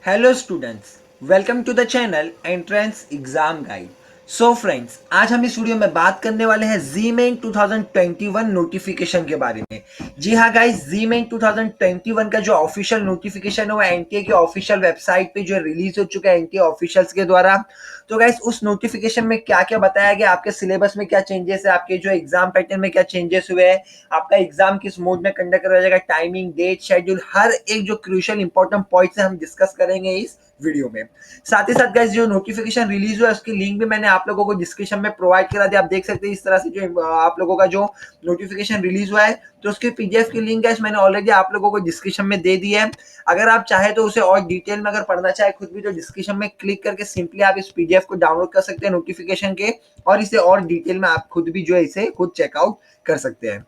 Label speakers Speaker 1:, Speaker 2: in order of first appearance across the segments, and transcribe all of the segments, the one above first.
Speaker 1: Hello students, welcome to the channel entrance exam guide. So friends, आज हम इस video में बात करने वाले हैं जी मेन 2021 नोटिफिकेशन के बारे में। जी हाँ गाइस, जी मेन 2021 का जो ऑफिशियल नोटिफिकेशन है वो एनटीए की ऑफिशियल वेबसाइट पे जो रिलीज हो चुका है एनटीए ऑफिशियल्स के द्वारा। तो गाइस, उस नोटिफिकेशन में क्या क्या बताया गया, आपके सिलेबस में क्या चेंजेस है, आपके जो एग्जाम पैटर्न में क्या चेंजेस हुए हैं, आपका एग्जाम किस मोड में कंडक्ट करा जाएगा, टाइमिंग, डेट, शेड्यूल, हर एक जो क्रूशियल इंपॉर्टेंट पॉइंट्स है हम डिस्कस करेंगे इस वीडियो में। साथ ही साथ गाइस, जो नोटिफिकेशन रिलीज हुआ है उसकी लिंक भी मैंने आप लोगों को डिस्क्रिप्शन में प्रोवाइड करा दिया। आप देख सकते हैं इस तरह से जो आप लोगों का जो नोटिफिकेशन रिलीज हुआ है, तो उसकी पीडीएफ की लिंक गाइस मैंने ऑलरेडी आप लोगों को डिस्क्रिप्शन में दे दी है। अगर आप चाहे तो उसे और डिटेल में अगर पढ़ना चाहे खुद भी, तो डिस्क्रिप्शन में क्लिक करके सिंपली आप इस पीडीएफ को डाउनलोड कर सकते हैं नोटिफिकेशन के, और इसे और डिटेल में आप खुद भी जो है इसे खुद चेकआउट कर सकते हैं।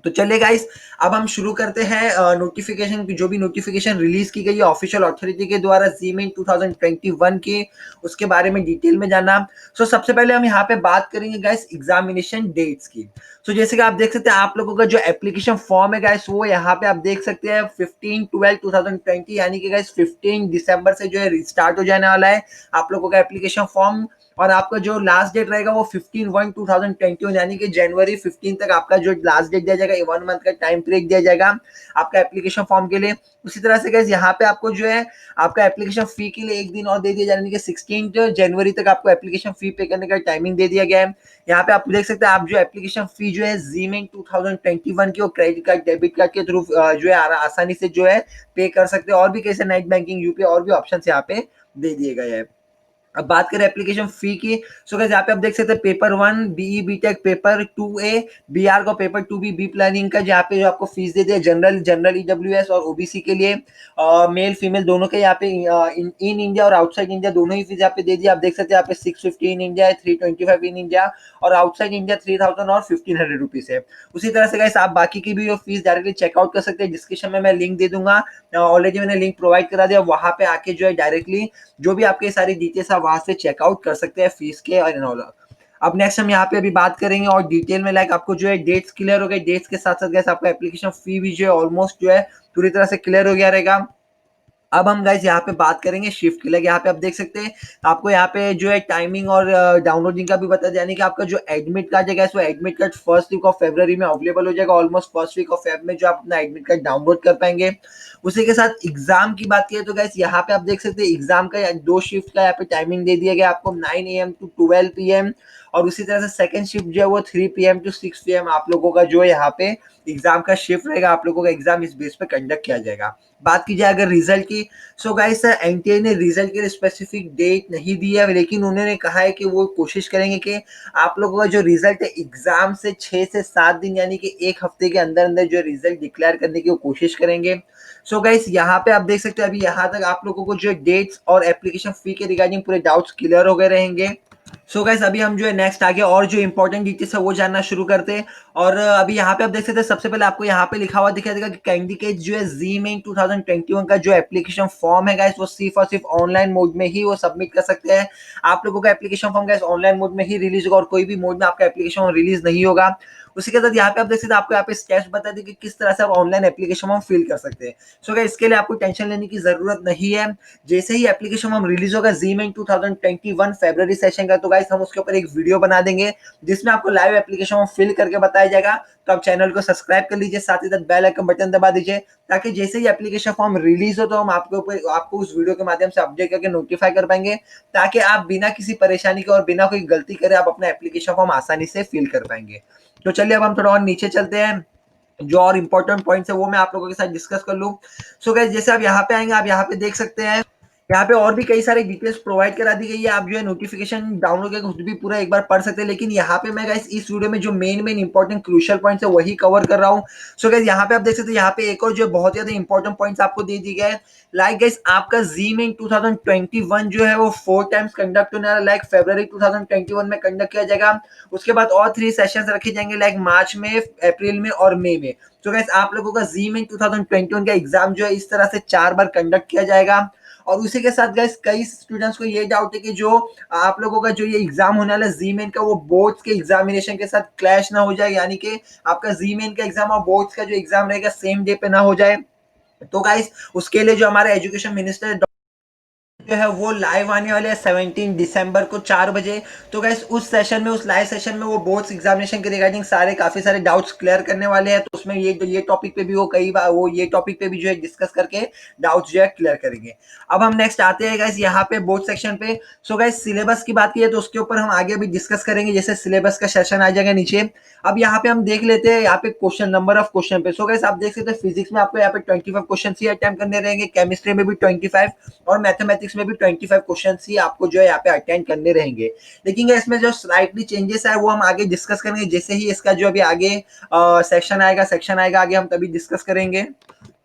Speaker 1: तो चलिए गाइस, अब हम शुरू करते हैं नोटिफिकेशन की। जो भी नोटिफिकेशन रिलीज की गई है ऑफिशियल अथॉरिटी के द्वारा जी मेन 2021 के, उसके बारे में डिटेल में जानना। सो सबसे पहले हम यहाँ पे बात करेंगे गाइस एग्जामिनेशन डेट्स की। सो जैसे कि आप देख सकते हैं, आप लोगों का जो एप्लीकेशन फॉर्म है गाइस, वो यहाँ पे आप देख सकते हैं 15/12/2020, यानी कि गाइस 15 दिसंबर से जो है स्टार्ट हो जाने वाला है आप लोगों का एप्लीकेशन फॉर्म। और आपका जो लास्ट डेट रहेगा वो 15/1/2021, यानी कि जनवरी 15 तक आपका जो लास्ट डेट दिया जाएगा, 1 मंथ का टाइम पीरियड दिया जाएगा आपका एप्लीकेशन फॉर्म के लिए। उसी तरह से गाइस, यहाँ पे आपको जो है आपका एप्लीकेशन फी के लिए एक दिन और दे दिया जाने के 16 जनवरी तक आपको एप्लीकेशन फी पे करने का टाइमिंग दे दिया गया है। यहाँ पे आप देख सकते हैं, आप जो एप्लीकेशन फी जो है जी मेन 2021 की, वो क्रेडिट कार्ड, डेबिट कार्ड के थ्रू जो है आसानी से जो है पे कर सकते हैं। और भी कैसे नेट बैंकिंग, यूपीआई और भी ऑप्शन यहाँ पे दे दिए गए हैं। अब बात करें एप्लीकेशन फी की, सो गाइस यहाँ पे आप देख सकते हैं paper 1 BE BTech, paper 2A BArch का, पेपर 2B बी प्लानिंग का, जहाँ पे जो आपको फीस दे दिया जनरल ईडब्ल्यूएस और ओबीसी के लिए, मेल फीमेल दोनों के यहाँ पे इन इंडिया और आउटसाइड इंडिया दोनों ही फीस यहाँ पे दे दी। आप देख सकते हैं यहाँ पे 650 इन इंडिया है, 325 इन इंडिया, और आउटसाइड इंडिया 3000 और 1500 रुपीज है। उसी तरह से गाइस, आप बाकी की भी फीस डायरेक्टली चेकआउट कर सकते हैं। डिस्क्रिप्शन में मैं लिंक दे दूंगा, ऑलरेडी मैंने लिंक प्रोवाइड करा दिया, वहां पे आके जो है डायरेक्टली जो भी आपके सारी डिटेल्स आप वहां से चेकआउट कर सकते हैं फीस के और ऑल। अब नेक्स्ट हम यहाँ पे अभी बात करेंगे और डिटेल में, लाइक आपको जो है डेट्स क्लियर हो गए, डेट्स के साथ साथ गैस आपका एप्लीकेशन फी भी जो है ऑलमोस्ट जो है पूरी तरह से क्लियर हो गया रहेगा। अब हम गाइस यहाँ पे बात करेंगे शिफ्ट के लिए। यहाँ पे आप देख सकते हैं, आपको यहाँ पे जो है टाइमिंग और डाउनलोडिंग का भी बता दिया, यानी कि आपका जो एडमिट कार्ड है गाइस, वो admit card first week of फरवरी में अवेलेबल हो जाएगा। Almost first week of feb में जो आप अपना एडमिट कार्ड डाउनलोड कर पाएंगे। उसी के साथ एग्जाम की बात करें तो गाइस, यहाँ पे आप देख सकते हैं एग्जाम का दो शिफ्ट का यहाँ पे टाइमिंग दे दिया गया आपको, 9 AM to 12 PM। और उसी तरह से सेकंड शिफ्ट जो है वो 3 PM to 6 PM आप लोगों का जो है यहाँ पे एग्जाम का शिफ्ट रहेगा। आप लोगों का एग्जाम इस बेस पे कंडक्ट किया जाएगा। बात की जाए अगर रिजल्ट की, सो गाइस एनटीए ने रिजल्ट के लिए स्पेसिफिक डेट नहीं दी है, लेकिन उन्होंने कहा है कि वो कोशिश करेंगे कि आप लोगों का जो रिजल्ट है एग्जाम से 6 से 7 दिन, यानी कि एक हफ्ते के अंदर अंदर जो रिजल्ट डिक्लेयर करने की वो कोशिश करेंगे। सो गाइस, यहाँ पे आप देख सकते हैं, अभी यहाँ तक आप लोगों को जो डेट्स और एप्लीकेशन फी के रिगार्डिंग पूरे डाउट्स क्लियर हो गए रहेंगे। सो गाइस, अभी हम जो है नेक्स्ट आगे और जो इंपॉर्टेंट डिटेल्स है वो जानना शुरू करते हैं। और अभी यहाँ पे आप देख सकते हैं, सबसे पहले आपको यहाँ पे लिखा हुआ दिखाई देगा कि कैंडिडेट जो है जी मेन 2021 का जो एप्लीकेशन फॉर्म है गाइस, वो सिर्फ और सिर्फ ऑनलाइन मोड में ही वो सबमिट कर सकते हैं। आप लोगों का application form guys online mode में ही रिलीज होगा, और कोई भी मोड में आपका एप्लीकेशन रिलीज नहीं होगा। उसी के साथ यहाँ पे आप देख सकते हैं, आपको यहाँ पे स्टेप्स बता दें कि किस तरह से आप ऑनलाइन एप्लीकेशन फॉर्म फिल कर सकते हैं। सो गाइस, इसके लिए आपको टेंशन लेने की जरूरत नहीं है। जैसे ही एप्लीकेशन फॉर्म रिलीज होगा जी मेन 2021 फरवरी सेशन का, तो गाइस हम उसके ऊपर एक वीडियो बना देंगे जिसमें आपको लाइव एप्लीकेशन फॉर्म फिल करके बताया जाएगा। तो आप चैनल को सब्सक्राइब कर लीजिए, साथ ही साथ बेल आइकन बटन दबा दीजिए, ताकि जैसे ही एप्लीकेशन फॉर्म रिलीज हो तो हम आपको उस वीडियो के माध्यम से अपडेट करके नोटिफाई कर पाएंगे, ताकि आप बिना किसी परेशानी के और बिना कोई गलती करे आप अपना एप्लीकेशन फॉर्म आसानी से फिल कर पाएंगे। तो चलिए अब हम थोड़ा और नीचे चलते हैं, जो और इंपॉर्टेंट पॉइंट्स है वो मैं आप लोगों के साथ डिस्कस कर लूं। सो गाइस, जैसे आप यहाँ पे आएंगे, आप यहाँ पे देख सकते हैं, यहाँ पे और भी कई सारे डिटेल्स प्रोवाइड करा दी गई है। आप जो है नोटिफिकेशन डाउनलोड करके खुद भी पूरा एक बार पढ़ सकते हैं, लेकिन यहाँ पे मैं गाइस इस वीडियो में जो मेन इंपॉर्टेंट क्रूशियल पॉइंट्स है वही कवर कर रहा हूँ। सो गाइस, यहाँ पे आप देख सकते हैं, यहाँ पे एक और जो बहुत ज्यादा इंपॉर्टेंट पॉइंट्स आपको दे दी गए, लाइक गाइस आपका जी मेन 2021 जो है वो 4 टाइम्स कंडक्ट होने वाला, लाइक फरवरी 2021 में कंडक्ट किया जाएगा। उसके बाद और 3 सेशंस रखे जाएंगे, लाइक मार्च में, अप्रैल में और मई में। तो गाइस, आप लोगों का जी मेन 2021 का एग्जाम जो है इस तरह से 4 बार कंडक्ट किया जाएगा। और उसी के साथ गाइस, कई स्टूडेंट्स को ये डाउट है कि जो आप लोगों का जो ये एग्जाम होने वाला है जी मेन का, वो बोर्ड्स के एग्जामिनेशन के साथ क्लैश ना हो जाए, यानी कि आपका जी मेन का एग्जाम और बोर्ड्स का जो एग्जाम रहेगा सेम डे पे ना हो जाए। तो गाइस, उसके लिए जो हमारे एजुकेशन मिनिस्टर जो है वो लाइव आने वाले हैं 17 दिसंबर को 4 बजे। तो गैस उस सेशन में, उस लाइव सेशन में वो बोर्ड्स एग्जामिनेशन के रिगार्डिंग काफी सारे डाउट्स क्लियर करने वाले हैं। तो उसमें ये टॉपिक पे भी वो कई बार वो ये टॉपिक पे भी जो है डिस्कस करके डाउट्स जो है क्लियर करेंगे। अब हम नेक्स्ट आते हैं गैस यहाँ पे बोर्ड सेक्शन पे। सो गैस सिलेबस की बात की है तो उसके ऊपर हम आगे भी डिस्कस करेंगे, जैसे सिलेबस का सेशन आ जाएगा नीचे। अब यहाँ पे हम देख लेते हैं यहाँ पे क्वेश्चन, नंबर ऑफ क्वेश्चन पे। सो गैस आप देख सकते हैं फिजिक्स में आपको यहाँ पे 25 क्वेश्चन ही अटेम्प्ट करने रहेंगे, केमिस्ट्री में भी 25 और मैथमेटिक्स में भी 25 क्वेश्चन ही आपको जो है यहाँ पे अटेंड करने रहेंगे। लेकिन इसमें जो स्लाइटली चेंजेस है वो हम आगे डिस्कस करेंगे, जैसे ही इसका जो अभी आगे सेक्शन आएगा आगे हम तभी डिस्कस करेंगे।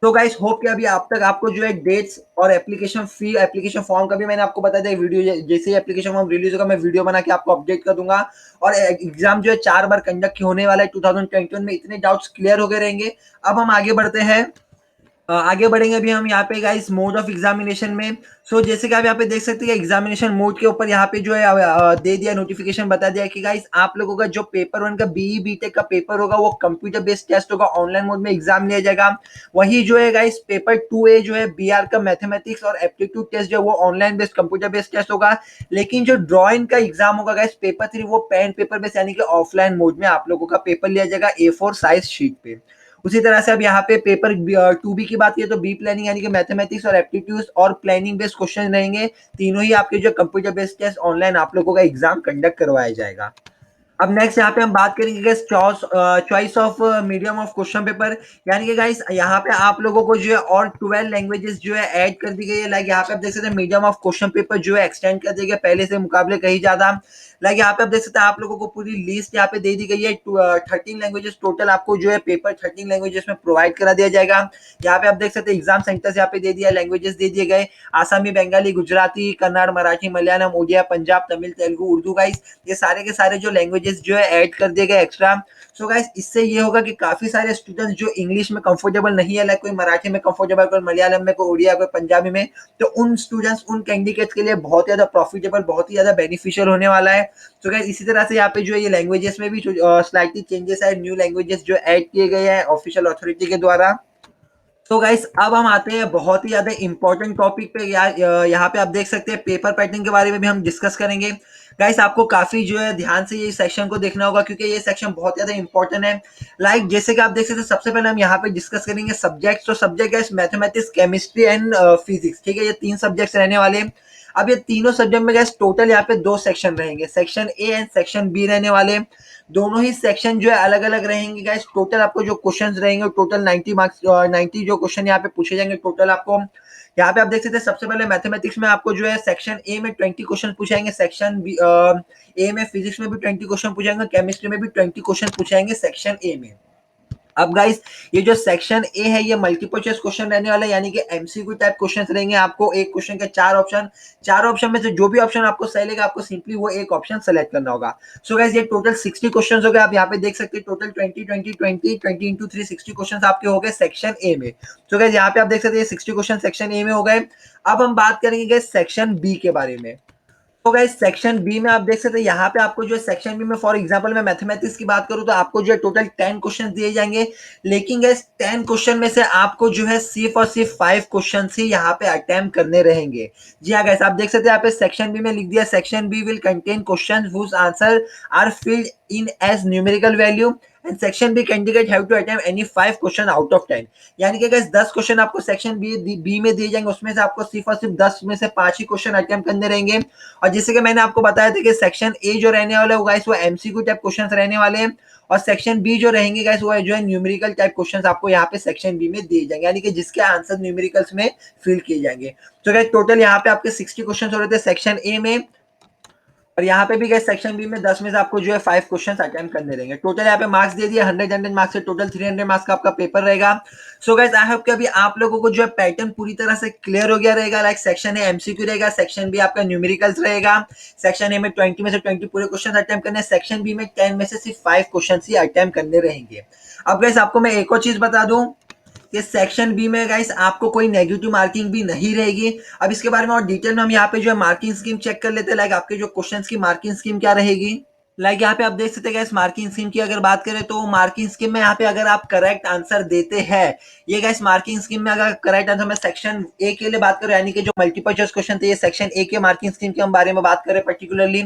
Speaker 1: तो गाइस होप कि अभी आप तक आपको जो है डेट्स और एप्लीकेशन फी, एप्लीकेशन फॉर्म का भी मैंने आपको बता दिया वीडियो, जैसे ही एप्लीकेशन फॉर्म रिलीज होगा मैं वीडियो बना के आपको अपडेट कर दूंगा। और एग्जाम जो है 4 बार कंडक्ट होने वाला है 2021 में, इतने डाउट्स क्लियर हो गए रहेंगे। अब हम आगे बढ़ते हैं, आगे बढ़ेंगे अभी हम यहाँ पे गाइस मोड ऑफ एग्जामिनेशन में। सो जैसे कि आप यहाँ पे देख सकते हैं एग्जामिनेशन मोड के ऊपर यहाँ पे जो है दे दिया नोटिफिकेशन, बता दिया कि गाइस आप लोगों का जो पेपर 1 का बीई बीटेक का पेपर होगा वो कंप्यूटर बेस्ड टेस्ट होगा, ऑनलाइन मोड में एग्जाम लिया जाएगा। वही जो है गाइस पेपर 2A जो है बीआर का मैथमेटिक्स और एप्टीट्यूड टेस्ट जो है वो online based computer based test होगा। लेकिन जो ड्रॉइंग का एग्जाम होगा गाइस पेपर 3 वो पेन पेपर बेस्ड यानी कि ऑफलाइन मोड में आप लोगों का पेपर लिया जाएगा A4 साइज शीट पे। उसी तरह से अब यहाँ पे पेपर 2B की बात की तो बी प्लानिंग यानी कि मैथमेटिक्स और एप्टीट्यूड और प्लानिंग बेस्ड क्वेश्चन रहेंगे। तीनों ही आपके जो कंप्यूटर बेस्ड टेस्ट ऑनलाइन आप लोगों का एग्जाम कंडक्ट करवाया जाएगा। अब नेक्स्ट यहाँ पे हम बात करेंगे guys choice of medium of question paper, यानी कि गाइस यहाँ पे आप लोगों को जो है और 12 लैंग्वेजेस जो है ऐड कर दी गई है। लाइक यहाँ पे आप देख सकते हैं मीडियम ऑफ क्वेश्चन पेपर जो है एक्सटेंड कर दिया गया पहले से मुकाबले कहीं ज्यादा। लाइक यहाँ पे आप देख सकते हैं आप लोगों को पूरी लिस्ट यहाँ पे दे दी गई है। 13 लैंग्वेजेस टोटल आपको जो है पेपर 13 लैंग्वेजेस में प्रोवाइड करा दिया जाएगा। यहाँ पे आप देख सकते हैं एग्जाम सेंटर्स यहाँ पे दे दिया, लैंग्वेजेस दे दिए गए, आसामी, बंगाली, गुजराती, कन्नड़, मराठी, मलयालम, उड़िया, पंजाब, तमिल, तेलुगु, उर्दू। गाइस ये सारे के सारे जो लैंग्वेजेस जो है ऐड कर दिए गए एक्स्ट्रा। सो गाइस इससे ये होगा कि काफी सारे स्टूडेंट्स जो इंग्लिश में कंफर्टेबल नहीं है, लाइक कोई मराठी में कंफर्टेबल, कोई मलयालम में, कोई उड़िया, कोई पंजाबी में, तो उन स्टूडेंट्स, उन कैंडिडेट्स के लिए बहुत ज्यादा प्रॉफिटेबल, बहुत ही ज्यादा बेनिफिशियल होने वाला है। तो गाइस इसी तरह से यहाँ पे जो ये लैंग्वेजेस में भी स्लाइटली चेंजेस है, न्यू लैंग्वेजेस जो ऐड किए गए हैं ऑफिशियल अथॉरिटी के द्वारा। तो गाइस अब हम आते हैं बहुत ही ज्यादा इंपॉर्टेंट टॉपिक पे। यहाँ पे आप देख सकते हैं पेपर पैटर्न के बारे में भी हम डिस्कस करेंगे। गाइस आपको काफी जो है ध्यान से ये सेक्शन को देखना होगा क्योंकि ये सेक्शन बहुत ज्यादा इंपॉर्टेंट है। लाइक जैसे कि आप देख सकते हैं सबसे पहले हम यहाँ पे डिस्कस करेंगे सब्जेक्ट। तो सब्जेक्ट है मैथमेटिक्स, केमिस्ट्री एंड फिजिक्स, ठीक है, ये 3 सब्जेक्ट्स रहने वाले हैं। अब ये तीनों सब्जेक्ट में गैस टोटल यहाँ पे 2 सेक्शन रहेंगे, section A and section B रहने वाले। दोनों ही सेक्शन जो है अलग अलग रहेंगे गाइस। टोटल आपको जो क्वेश्चंस रहेंगे टोटल 90 मार्क्स, 90 जो क्वेश्चन यहाँ पे पूछे जाएंगे टोटल आपको। यहाँ पे आप देख सकते हैं सबसे पहले मैथमेटिक्स में आपको जो है सेक्शन ए में 20 क्वेश्चन पूछाएंगे, सेक्शन बी ए में फिजिक्स में भी 20 क्वेश्चन पूछाएंगे, केमिस्ट्री में भी 20 क्वेश्चन पूछाएंगे सेक्शन ए में। अब गाइस ये जो सेक्शन ए है ये मल्टीपल चॉइस क्वेश्चन रहने वाला है, यानी कि एमसीक्यू टाइप क्वेश्चन रहेंगे। आपको एक क्वेश्चन के 4 ऑप्शन, 4 ऑप्शन में से जो भी ऑप्शन आपको सही लगेगा आपको सिंपली वो एक ऑप्शन सेलेक्ट करना होगा। सो गाइस ये टोटल 60 क्वेश्चन हो गए। आप यहाँ पे देख सकते हैं टोटल 20 इंटू 3 60 क्वेश्चन आपके हो गए सेक्शन ए में। सो गाइस यहाँ पे आप देख सकते हैं 60 क्वेश्चन सेक्शन ए में हो गए। अब हम बात करेंगे सेक्शन बी के बारे में। तो गाइस सेक्शन बी में आप देख सकते हैं यहाँ पे आपको जो है सेक्शन बी में फॉर एग्जांपल मैं मैथमेटिक्स की बात करूँ तो आपको जो है टोटल 10 क्वेश्चन दिए जाएंगे। लेकिन गाइस 10 क्वेश्चन में से आपको जो है सिर्फ और सिर्फ 5 क्वेश्चन ही यहाँ पे अटेम्प्ट करने रहेंगे। जी हाँ गाइस आप देख सकते हैं यहाँ पे सेक्शन बी में लिख दिया section B will contain question whose answer are filled in as numerical value and section B candidate have to attempt any 5 question out of 10। यानी कि गाइस 10 क्वेश्चन आपको सेक्शन बी में दिए जाएंगे, उसमें से आपको सिर्फ और सिर्फ 10 में से 5 ही क्वेश्चन अटेम्प्ट करने रहेंगे। और जैसे कि मैंने आपको बताया था कि सेक्शन ए जो रहने वाला है गाइस वो एमसीक्यू टाइप क्वेश्चंस रहने वाले हैं, और सेक्शन बी जो रहेंगे गाइस वो जो है न्यूमेरिकल टाइप क्वेश्चंस आपको यहाँ पे सेक्शन बी में दिए जाएंगे, यानी कि जिसके आंसर न्यूमेरिकल्स में फिल किए जाएंगे। तो गाइस टोटल यहाँ पे आपके 60 क्वेश्चन हो रहे थे सेक्शन ए में, और यहाँ पे भी गए सेक्शन बी में 10 में से आपको जो है 5 क्वेश्चन अटेम्प्ट करने रहेंगे। टोटल यहाँ पे मार्क्स दे दिए 100 मार्क्स से टोटल 300 मार्क्स का आपका पेपर रहेगा। सो गाइस आई होप कि अभी आप लोगों को जो है पैटर्न पूरी तरह से क्लियर हो गया रहेगा। लाइक सेक्शन ए एमसीक्यू रहेगा, सेक्शन बी आपका न्यूमेरिकल्स रहेगा, सेक्शन ए में 20 में से 20 पूरे क्वेश्चन अटेम्प्ट करने, सेक्शन बी में 10 में से सिर्फ 5 क्वेश्चन ही अटेम्प्ट करने रहेंगे। अब गाइस आपको मैं एक और चीज बता दूं कि सेक्शन बी में गाइस आपको कोई नेगेटिव मार्किंग भी नहीं रहेगी। अब इसके बारे में और डिटेल में हम यहाँ पे जो है मार्किंग स्कीम चेक कर लेते हैं। लाइक आपके जो क्वेश्चंस की मार्किंग स्कीम क्या रहेगी। लाइक यहाँ पे आप देख सकते हैं गाइस, मार्किंग स्कीम की अगर बात करें तो मार्किंग स्कीम में यहाँ पे अगर आप करेक्ट आंसर देते हैं, ये गाइस मार्किंग स्कीम में अगर करेक्ट आंसर, मैं सेक्शन ए के लिए बात करें यानी कि जो मल्टीपल चॉइस क्वेश्चन थे, ये सेक्शन ए के मार्किंग स्कीम के हम बारे में बात करें पर्टिकुलरली।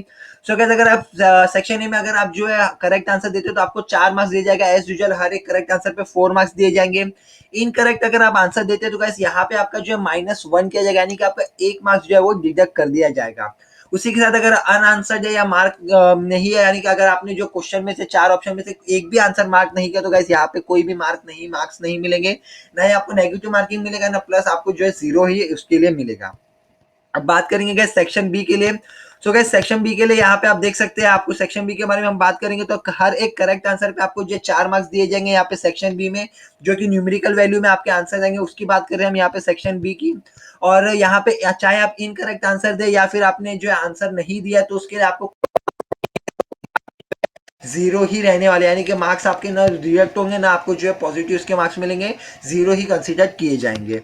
Speaker 1: सो गाइस अगर आप सेक्शन ए में अगर आप जो है करेक्ट आंसर देते हो तो आपको 4 मार्क्स दिया जाएगा एज यूजुअल, हर एक करेक्ट आंसर पे 4 मार्क्स दिए जाएंगे। इनकरेक्ट अगर आप आंसर देते हैं तो गाइस यहाँ पे आपका जो है -1 किया जाएगा, यानी कि आपका 1 मार्क्स जो है वो डिडक्ट कर दिया जाएगा। उसी के साथ अगर अनआंसर्ड है या मार्क नहीं है, यानी कि अगर आपने जो क्वेश्चन में से 4 ऑप्शन में से एक भी आंसर मार्क नहीं किया तो गाइस यहाँ पे कोई भी मार्क्स नहीं मिलेंगे, ना ही आपको नेगेटिव मार्किंग मिलेगा, ना प्लस आपको जो है 0 ही उसके लिए मिलेगा। अब बात करेंगे गाइस सेक्शन बी के लिए। सो गाइस सेक्शन बी के लिए यहाँ पे आप देख सकते हैं, आपको सेक्शन बी के बारे में हम बात करेंगे तो हर एक करेक्ट आंसर पे आपको जो 4 मार्क्स दिए जाएंगे यहाँ पे सेक्शन बी में, जो कि न्यूमेरिकल वैल्यू में आपके आंसर आएंगे, उसकी बात कर रहे हैं हम यहाँ पे सेक्शन बी की। और यहाँ पे चाहे आप इनकरेक्ट आंसर दे या फिर आपने जो आंसर नहीं दिया तो उसके लिए आपको 0 ही रहने वाले, यानी कि मार्क्स आपके ना रिएक्ट होंगे, ना आपको जो है पॉजिटिव उसके मार्क्स मिलेंगे, 0 ही कंसिडर किए जाएंगे।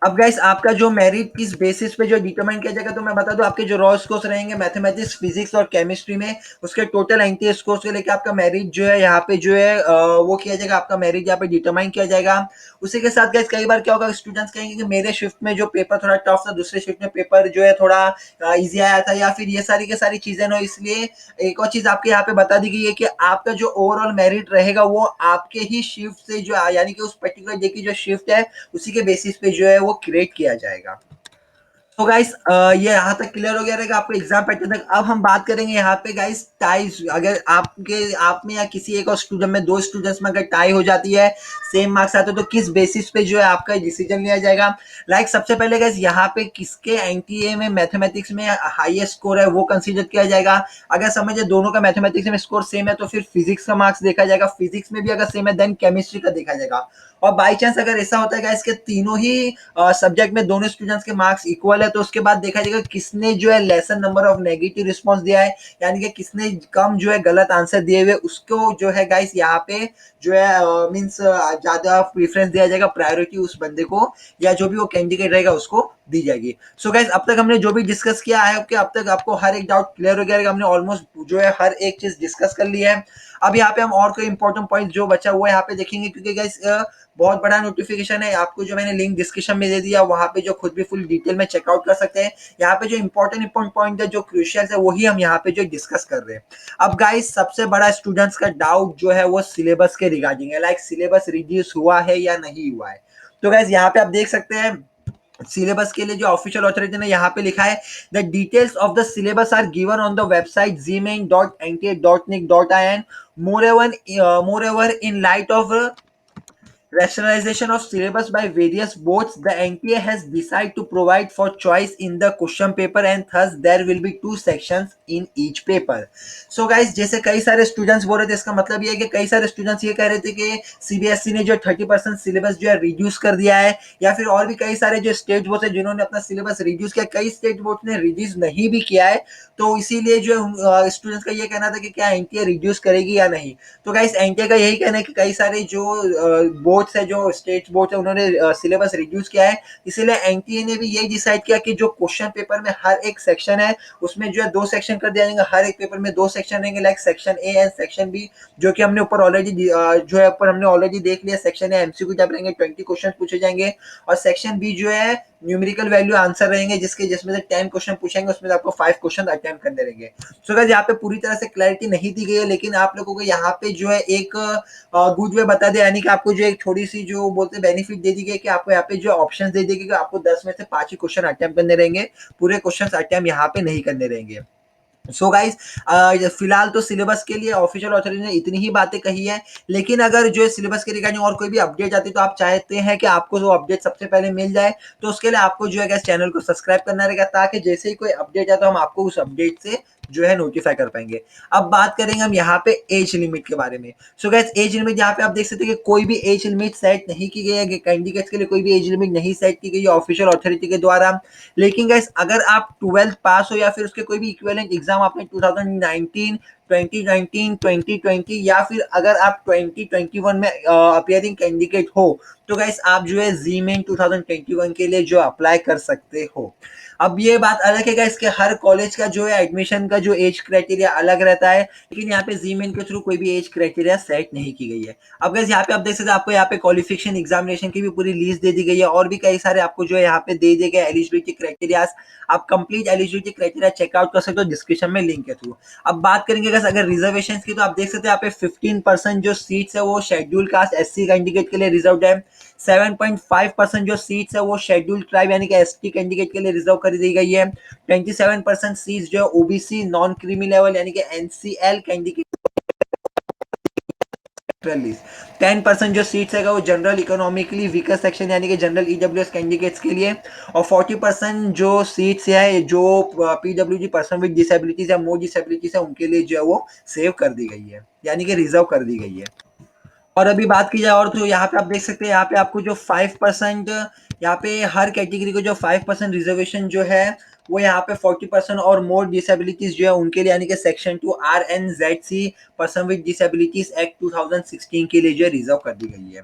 Speaker 1: अब गाइस आपका जो मेरिट किस बेसिस पे जो डिटरमाइन किया जाएगा, तो मैं बता दूं आपके जो रॉ स्कोर्स रहेंगे मैथमेटिक्स, फिजिक्स और केमिस्ट्री में, उसके टोटल 90 स्कोर्स को लेकर आपका मेरिट जो है यहाँ पे जो है वो किया जाएगा, आपका मेरिट यहाँ पे डिटरमाइन किया जाएगा। उसी के साथ गाइस कई बार क्या होगा, स्टूडेंट्स कहेंगे कि मेरे शिफ्ट में जो पेपर थोड़ा टफ था, दूसरे शिफ्ट में पेपर जो है थोड़ा इजी आया था, या फिर ये सारी की सारी चीजें ना, इसलिए एक और चीज आपके यहाँ पे बता दी गई है कि आपका जो ओवरऑल मेरिट रहेगा वो आपके ही शिफ्ट से जो यानी कि उस पर्टिकुलर डे की जो शिफ्ट है उसी के बेसिस पे जो है वो क्रिएट किया जाएगा। तो गाइस ये यहाँ तक क्लियर हो गया रहेगा आपको एग्जाम पैटर्न तक। अब हम बात करेंगे यहाँ पे गाइस टाइज, अगर आप में या किसी एक और स्टूडेंट में, दो स्टूडेंट्स में अगर टाई हो जाती है, सेम मार्क्स आते हैं, तो किस बेसिस पे जो है आपका डिसीजन लिया जाएगा। लाइक सबसे पहले गाइस यहाँ पे किसके एनटीए में मैथमेटिक्स में हाईएस्ट स्कोर है वो कंसीडर किया जाएगा। अगर समझे दोनों का मैथमेटिक्स में स्कोर सेम है तो फिर फिजिक्स का मार्क्स देखा जाएगा, फिजिक्स में भी अगर सेम है देन केमिस्ट्री का देखा जाएगा। और बाई चांस अगर ऐसा होता है गाइस कि तीनों ही सब्जेक्ट में दोनों स्टूडेंट्स के मार्क्स इक्वल है, तो उसके बाद देखा जाएगा किसने जो है lesson number of negative response दिया है, यानी कि किसने कम जो है गलत आंसर दिए हुए, उसको जो है गाइस यहाँ पे जो है मीन्स ज्यादा प्रेफरेंस दिया जाएगा, प्रायोरिटी उस बंदे को या जो भी वो कैंडिडेट रहेगा उसको दी जाएगी। सो गाइस अब तक हमने जो भी डिस्कस किया है, कि अब तक आपको हर एक डाउट क्लियर हो गया, हमने ऑलमोस्ट जो है हर एक चीज डिस्कस कर ली है। अब यहाँ पे हम और कोई इंपॉर्टेंट पॉइंट जो बचा हुआ है यहाँ पे देखेंगे, क्योंकि गाइस बहुत बड़ा नोटिफिकेशन है, आपको जो मैंने लिंक डिस्क्रिप्शन में दे दिया, वहां पे जो खुद भी फुल डिटेल में चेकआउट कर सकते हैं। यहाँ पे जो इंपॉर्टेंट पॉइंट है, जो क्रूशियल है, वही हम यहाँ पे जो डिस्कस कर रहे हैं। अब गाइस सबसे बड़ा स्टूडेंट्स का डाउट जो है वो सिलेबस के रिगार्डिंग है, लाइक सिलेबस रिड्यूस हुआ है या नहीं हुआ है। तो गाइस यहाँ पे आप देख सकते हैं सिलेबस के लिए जो ऑफिशियल अथॉरिटी ने यहाँ पे लिखा है, the details of the syllabus are given on the website gmain.nta.nic.in। moreover in light of rationalization of syllabus by various boards, the NTA has decided to provide for choice in the question paper, and thus there will be 2 sections in each paper. So guys जैसे कई सारे students बोल रहे थे, इसका मतलब ये है कि कई सारे स्टूडेंट्स ये कह रहे थे कि सीबीएसई ने जो 30% सिलेबस जो है रिड्यूस कर दिया है, या फिर और भी कई सारे जो स्टेट बोर्ड है जिन्होंने अपना सिलेबस रिड्यूस किया, कई स्टेट बोर्ड ने रिड्यूस नहीं भी किया है, तो इसीलिए जो स्टूडेंट्स का ये कहना था कि क्या एनटीए रिड्यूस करेगी या नहीं। तो गाइस एनटीए का यही कहना है कि कई सारे जो बोर्ड्स है, जो स्टेट बोर्ड है, उन्होंने सिलेबस रिड्यूस किया है, इसीलिए एनटीए ने भी यही डिसाइड किया कि जो क्वेश्चन पेपर में हर एक सेक्शन है उसमें जो है 2 सेक्शन कर दिया जाएगा, हर एक पेपर में 2 सेक्शन रहेंगे, like section A and section B, जो कि हमने ऊपर ऑलरेडी जो है ऊपर हमने ऑलरेडी देख लिया। सेक्शन ए एमसीक्यू टाइप रहेंगे, 20 क्वेश्चन पूछे जाएंगे, और सेक्शन बी जो है न्यूमेरिकल वैल्यू आंसर रहेंगे, जिसमें से 10 क्वेश्चन पूछेंगे, उसमें से आपको 5 क्वेश्चन अटेम्प्ट करने रहेंगे। सो गाइस यहाँ पे पूरी तरह से क्लैरिटी नहीं दी गई है, लेकिन आप लोगों को यहाँ पे जो है एक गुड वे बता दे, यानी कि आपको जो एक थोड़ी सी जो बोलते बेनिफिट दे दी गई कि आपको यहाँ पे जो ऑप्शन दे दी गई कि आपको 10 में से 5 ही क्वेश्चन अटेम्प्ट करने रहेंगे, पूरे क्वेश्चन अटेम्प्ट यहाँ पे नहीं करने रहेंगे। सो गाइस फिलहाल तो सिलेबस के लिए ऑफिशियल अथॉरिटी ने इतनी ही बातें कही है, लेकिन अगर जो है सिलेबस के रिगार्डिंग और कोई भी अपडेट आती है तो आप चाहते हैं कि आपको जो अपडेट सबसे पहले मिल जाए, तो उसके लिए आपको जो है गाइस चैनल को सब्सक्राइब करना रहेगा, ताकि जैसे ही कोई अपडेट आता है हम आपको उस अपडेट से जो है नोटिफाई कर पाएंगे। अब बात करेंगे हम यहाँ पे एज लिमिट के बारे में। सो गाइस एज लिमिट यहाँ पे आप देख सकते हैं कि कोई भी एज लिमिट सेट नहीं की गई है, कैंडिडेट्स के लिए कोई भी एज लिमिट नहीं सेट की गई है ऑफिशियल अथॉरिटी के द्वारा। लेकिन गाइस अगर आप 12th पास हो या फिर उसके कोई भी इक्विवेलेंट एग्जाम आपने 2019 2019, 2020 या फिर अगर आप 2021 में अपियरिंग कैंडिडेट हो तो गाइस आप जो है जी मेन 2021 के लिए जो अप्लाई कर सकते हो। अब ये बात अलग है गाइस कि हर कॉलेज का जो है एडमिशन का जो एज क्राइटेरिया अलग रहता है, लेकिन यहाँ पे जी मेन के थ्रू कोई भी एज क्राइटेरिया सेट नहीं की गई है। अब गाइस यहाँ पे आप देख सकते हैं, आपको यहाँ पे क्वालिफिकेशन एग्जामिनेशन की भी पूरी लिस्ट दे दी गई है और भी कई सारे आपको जो है यहाँ पे दे दिए गए एलिजिबिलिटी क्राइटेरिया। आप कंप्लीट एलिजिबिलिटी क्राइटेरिया चेकआउट कर सकते हो डिस्क्रिप्शन में लिंक के थ्रू। अब बात करेंगे गाइस अगर रिजर्वेशन की, तो आप देख सकते हैं यहाँ पे 15% जो सीट्स है वो शेड्यूल कास्ट एससी कैंडिडेट के लिए रिजर्व है। 7.5% जो सीट्स है वो शेड्यूल ट्राइब यानी कि एसटी कैंडिडेट के लिए रिजर्व कर दी गई है। 27% सीट्स जो है ओबीसी नॉन क्रीमी लेवल यानी कि एनसीएल कैंडिडेट। 10% जो सीट्स है वो जनरल इकोनॉमिकली वीकर सेक्शन यानी कि जनरल ईडब्ल्यूएस कैंडिडेट्स के लिए, और 40% जो सीट्स है जो पीडब्ल्यूडी पर्सन विद डिसेबिलिटीज या मोर डिसेबिलिटीज है उनके लिए जो है वो सेव कर दी गई है यानी कि रिजर्व कर दी गई है। और अभी बात की जाए और तो यहाँ पे आप देख सकते हैं, यहाँ पे आपको जो 5% यहाँ पे हर कैटेगरी को जो 5% रिजर्वेशन जो है वो यहाँ पे 40% और मोर डिसेबिलिटीज जो है उनके लिए यानी कि section 2 RNZC person with disabilities act 2016 के लिए जो है रिजर्व कर दी गई है।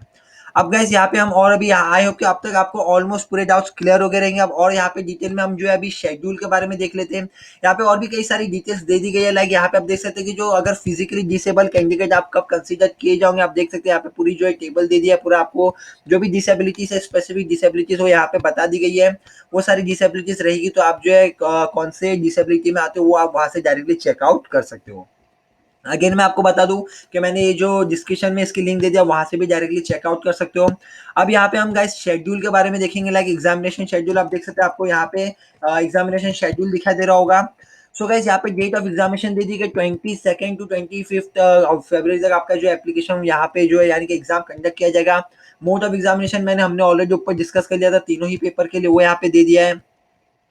Speaker 1: अब गाइस यहाँ पे हम और अभी आई होप कि अब तक आपको ऑलमोस्ट पूरे डाउट्स क्लियर हो गए रहेंगे। अब और यहाँ पे डिटेल में हम जो है अभी शेड्यूल के बारे में देख लेते हैं। यहाँ पे और भी कई सारी डिटेल्स दे दी गई है, लाइक यहाँ पे आप देख सकते हैं कि जो अगर फिजिकली डिसेबल कैंडिडेट आप कब कंसीडर किए जाओगे, आप देख सकते हैं यहाँ पे पूरी जो है टेबल दे दिया है, पूरा आपको जो भी डिसेबिलिटीज है स्पेसिफिक डिसेबिलिटीज वो यहाँ पे बता दी गई है। वो सारी डिसेबिलिटीज रहेगी तो आप जो है कौन से डिसेबिलिटी में आते हो वो आप वहां से डायरेक्टली चेकआउट कर सकते हो। अगेन मैं आपको बता दूं कि मैंने ये जो डिस्क्रिप्शन में इसकी लिंक दे दिया वहां से भी डायरेक्टली चेकआउट कर सकते हो। अब यहाँ पे हम गाइस शेड्यूल के बारे में देखेंगे, लाइक एग्जामिनेशन शेड्यूल आप देख सकते हैं, आपको यहाँ पे एग्जामिनेशन शेड्यूल दिखाई दे रहा होगा। सो गाइस यहाँ पे डेट ऑफ एग्जामिनेशन दे दी गई 22 टू 25 फरवरी तक आपका जो एप्लीकेशन यहाँ पे जो है यानी कि एग्जाम कंडक्ट किया जाएगा। मोड ऑफ एग्जामिनेशन मैंने हमने ऑलरेडी ऊपर डिस्कस कर लिया था तीनों ही पेपर के लिए, वो यहाँ पे दे दिया है।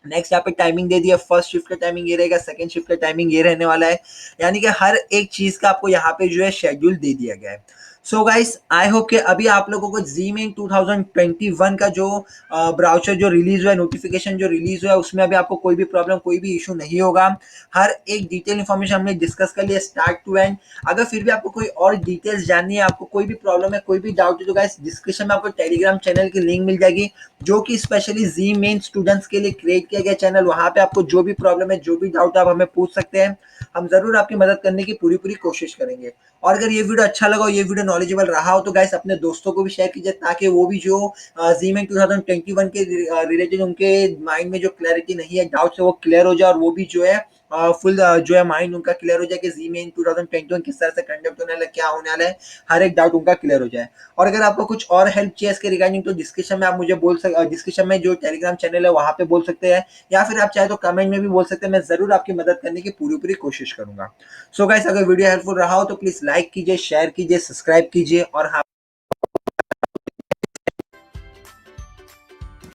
Speaker 1: नेक्स्ट यहाँ पे टाइमिंग दे दिया, फर्स्ट शिफ्ट का टाइमिंग ये रहेगा, सेकंड शिफ्ट का टाइमिंग ये रहने वाला है, यानी कि हर एक चीज का आपको यहाँ पे जो है शेड्यूल दे दिया गया है। सो गाइस आई होप कि अभी आप लोगों को जी मेन 2021 का जो ब्राउचर जो रिलीज हुआ है, नोटिफिकेशन जो रिलीज हुआ है, उसमें अभी आपको कोई भी प्रॉब्लम कोई भी इशू नहीं होगा। हर एक डिटेल इन्फॉर्मेशन हमने डिस्कस कर लिया स्टार्ट टू एंड। अगर फिर भी आपको कोई और डिटेल्स जाननी है, आपको कोई भी प्रॉब्लम है, कोई भी डाउट है, तो गाइस डिस्क्रिप्शन में आपको टेलीग्राम चैनल की लिंक मिल जाएगी जो कि स्पेशली जी मेन स्टूडेंट्स के लिए क्रिएट किया गया चैनल। वहां पे आपको जो भी प्रॉब्लम है, जो भी डाउट आप हमें पूछ सकते हैं, हम जरूर आपकी मदद करने की पूरी पूरी कोशिश करेंगे। और अगर ये वीडियो अच्छा लगा हो, ये वीडियो नॉलेजेबल रहा हो, तो गाइस अपने दोस्तों को भी शेयर कीजिए ताकि वो भी जो जी मेन 2021 के रिलेटेड उनके माइंड में जो क्लैरिटी नहीं है, डाउट है, वो क्लियर हो जाए और वो भी जो है फुल जो है माइंड उनका क्लियर हो जाए कि जी मेन 2021 किस तरह से कंडक्ट होने वाला है, क्या होने वाला है, हर एक डाउट उनका क्लियर हो जाए। और अगर आपको कुछ और हेल्प चाहिए इसके रिगार्डिंग तो डिस्क्रिप्शन में आप मुझे डिस्क्रिप्शन में जो टेलीग्राम चैनल है वहां पे बोल सकते हैं, या फिर आप चाहे तो कमेंट में भी बोल सकते हैं, मैं जरूर आपकी मदद करने की पूरी पूरी कोशिश करूंगा। सो गाइस अगर वीडियो हेल्पफुल रहा हो तो प्लीज लाइक कीजिए, शेयर कीजिए, सब्सक्राइब कीजिए और हाँ